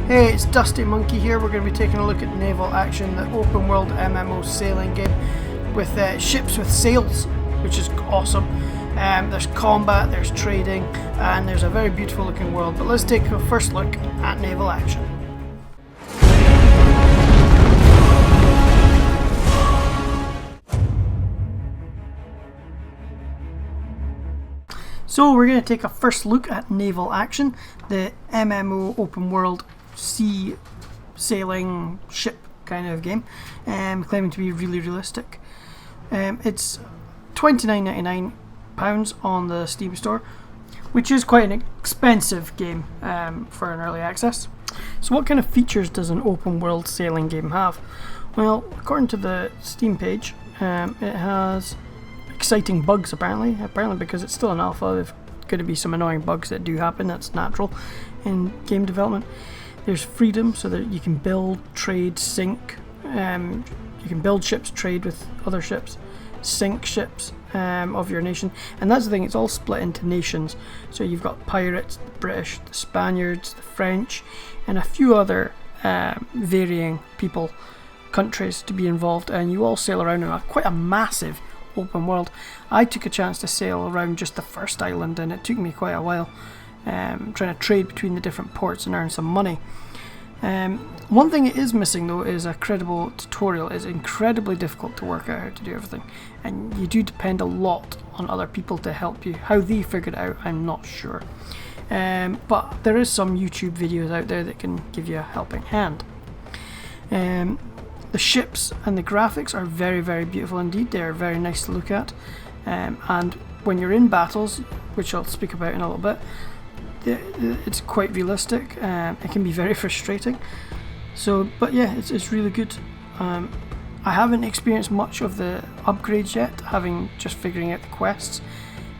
Hey, it's Dusty Monkey here. We're going to be taking a look at Naval Action, the open world MMO sailing game with ships with sails, which is awesome. There's combat, there's trading, and there's a very beautiful looking world. But let's take a first look at Naval Action. So we're going to take a first look at Naval Action, the MMO Open World sea sailing ship kind of game, claiming to be really realistic. It's £29.99 on the Steam store, which is quite an expensive game for an early access. So what kind of features does an open world sailing game have? Well, according to the Steam page, it has exciting bugs apparently because it's still an alpha. There's going to be some annoying bugs that do happen. That's natural in game development. There's freedom, so that you can build, trade, sink. You can build ships, trade with other ships, sink ships of your nation. And that's the thing, it's all split into nations. So you've got pirates, the British, the Spaniards, the French, and a few other varying countries to be involved. And you all sail around in quite a massive open world. I took a chance to sail around just the first island, and it took me quite a while trying to trade between the different ports and earn some money. One thing it is missing though is a credible tutorial. It's incredibly difficult to work out how to do everything, and you do depend a lot on other people to help you. How they figured it out, I'm not sure, but there is some YouTube videos out there that can give you a helping hand. The ships and the graphics are very, very beautiful indeed. They're very nice to look at, and when you're in battles, which I'll speak about in a little bit, it's quite realistic. It can be very frustrating. So, but yeah, it's really good. I haven't experienced much of the upgrades yet, having just figuring out the quests.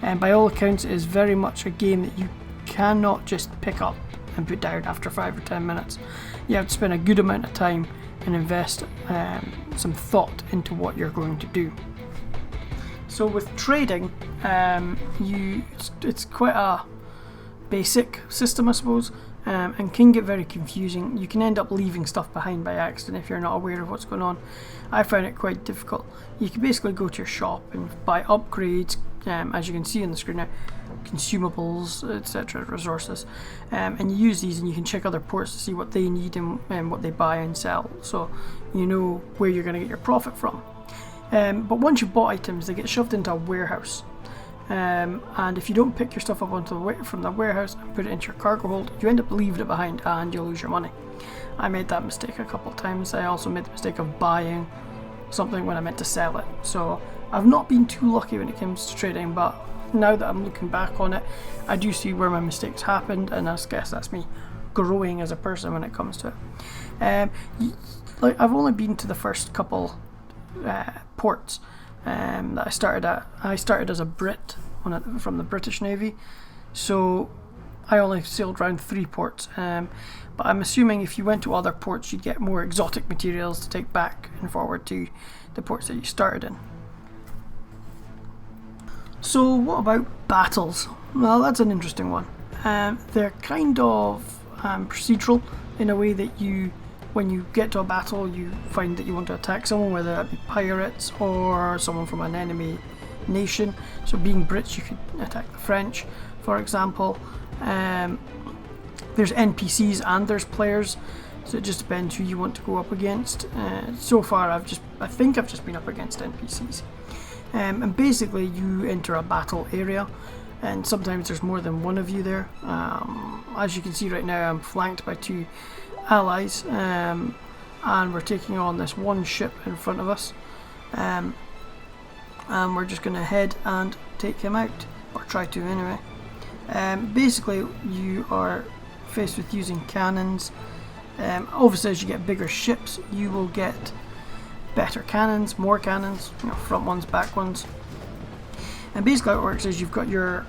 And by all accounts, it is very much a game that you cannot just pick up and put down after 5 or 10 minutes. You have to spend a good amount of time and invest some thought into what you're going to do. So with trading, it's quite a basic system, I suppose, and can get very confusing. You can end up leaving stuff behind by accident if you're not aware of what's going on. I found it quite difficult. You can basically go to your shop and buy upgrades, as you can see on the screen now, consumables, etc., resources, and you use these and you can check other ports to see what they need and what they buy and sell, so you know where you're going to get your profit from. But once you've bought items, they get shoved into a warehouse. And if you don't pick your stuff up from the warehouse and put it into your cargo hold, you end up leaving it behind and you'll lose your money. I made that mistake a couple of times. I also made the mistake of buying something when I meant to sell it. So I've not been too lucky when it comes to trading, but now that I'm looking back on it, I do see where my mistakes happened, and I guess that's me growing as a person when it comes to it. I've only been to the first couple ports that I started at. I started as a Brit from the British Navy, so I only sailed around 3 ports, but I'm assuming if you went to other ports you'd get more exotic materials to take back and forward to the ports that you started in. So what about battles? Well, that's an interesting one. They're kind of procedural in a way that when you get to a battle, you find that you want to attack someone, whether that be pirates or someone from an enemy nation. So being Brits, you could attack the French, for example. There's NPCs and there's players, so it just depends who you want to go up against. So far, I think I've just been up against NPCs. And basically, you enter a battle area, and sometimes there's more than one of you there. As you can see right now, I'm flanked by 2 allies, and we're taking on this one ship in front of us, and we're just going to head and take him out, or try to anyway. Basically, you are faced with using cannons. Obviously, as you get bigger ships, you will get better cannons, more cannons, front ones, back ones. And basically how it works is you've got your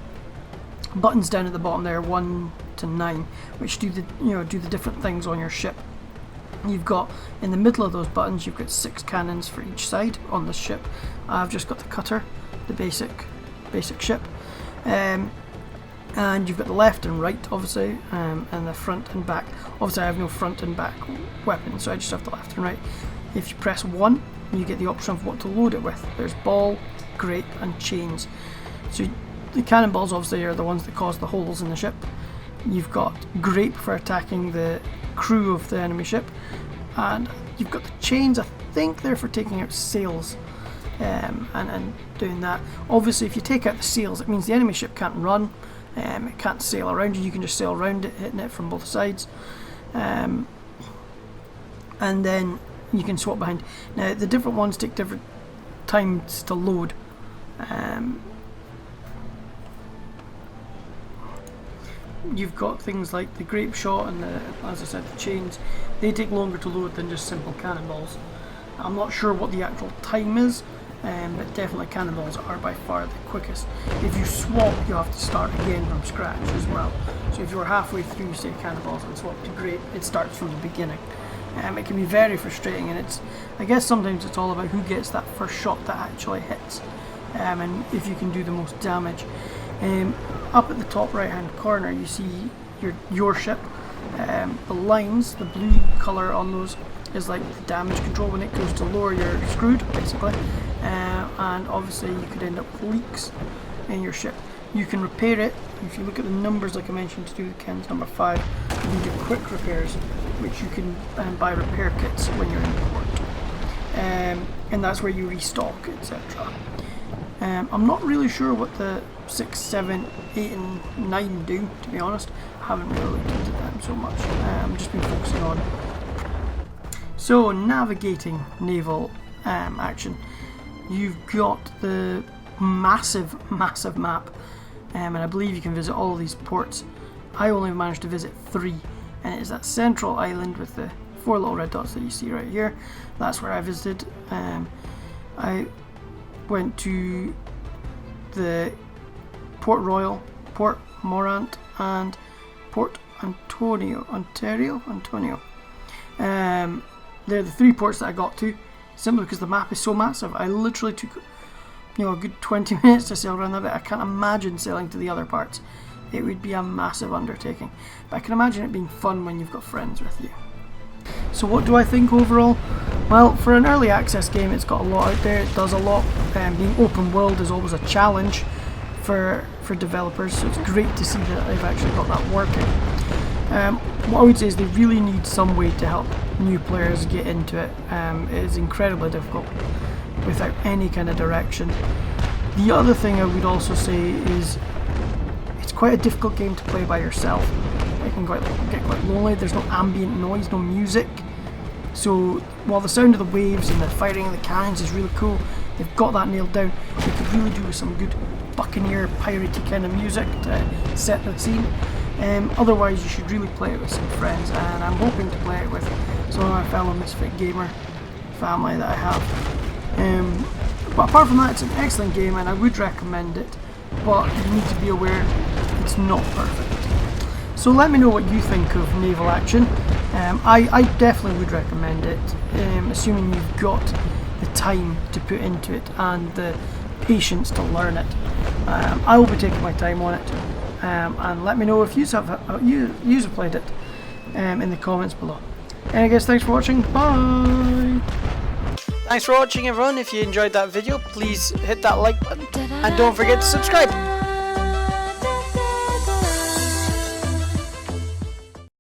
buttons down at the bottom there, 1 to 9, which do the different things on your ship. You've got in the middle of those buttons, you've got 6 cannons for each side on the ship. I've just got the cutter, the basic ship. And you've got the left and right, obviously, and the front and back. Obviously I have no front and back weapons, so I just have the left and right. If you press 1, you get the option of what to load it with. There's ball, grape and chains. So the cannonballs obviously are the ones that cause the holes in the ship. You've got grape for attacking the crew of the enemy ship, and you've got the chains, I think they're for taking out sails and doing that. Obviously if you take out the sails, it means the enemy ship can't run, it can't sail around you, you can just sail around it, hitting it from both sides, and then you can swap behind. Now the different ones take different times to load. You've got things like the grape shot and the, as I said, the chains. They take longer to load than just simple cannonballs. I'm not sure what the actual time is, but definitely cannonballs are by far the quickest. If you swap, you have to start again from scratch as well. So if you're halfway through, say, cannonballs and swap to grape, it starts from the beginning. It can be very frustrating, and I guess sometimes it's all about who gets that first shot that actually hits, and if you can do the most damage. Up at the top right hand corner you see your ship. The lines, the blue colour on those is like the damage control. When it goes to lower, you're screwed basically, and obviously you could end up with leaks in your ship. You can repair it. If you look at the numbers like I mentioned to do the cans number 5, you can do quick repairs, which you can buy repair kits when you're in port, and that's where you restock, etc. I'm not really sure what the 6, 7, 8 and 9 do, to be honest. I haven't really looked into them so much. I've just been focusing on. So navigating naval action. You've got the massive map, and I believe you can visit all of these ports. I only managed to visit 3, and it is that central island with the 4 little red dots that you see right here. That's where I visited. I went to the Port Royal, Port Morant and Port Ontario. They're the 3 ports that I got to, simply because the map is so massive. I literally took a good 20 minutes to sail around that bit. I can't imagine sailing to the other parts. It would be a massive undertaking, but I can imagine it being fun when you've got friends with you. So what do I think overall? Well, for an early access game, it's got a lot out there. It does a lot. Being open world is always a challenge for developers, so it's great to see that they've actually got that working. What I would say is they really need some way to help new players get into it. It is incredibly difficult without any kind of direction. The other thing I would also say is it's quite a difficult game to play by yourself. It can get quite lonely. There's no ambient noise, no music. So while the sound of the waves and the firing of the cannons is really cool, they've got that nailed down. They could really do with some good buccaneer piratey kind of music to set the scene. Otherwise you should really play it with some friends, and I'm hoping to play it with some of my fellow Misfit Gamer family that I have. But apart from that, it's an excellent game and I would recommend it, but you need to be aware it's not perfect. So let me know what you think of Naval Action. I definitely would recommend it, assuming you've got the time to put into it and the patience to learn it. I will be taking my time on it, and let me know if you have played it in the comments below. And I guess thanks for watching. Bye! Thanks for watching everyone. If you enjoyed that video, please hit that like button and don't forget to subscribe.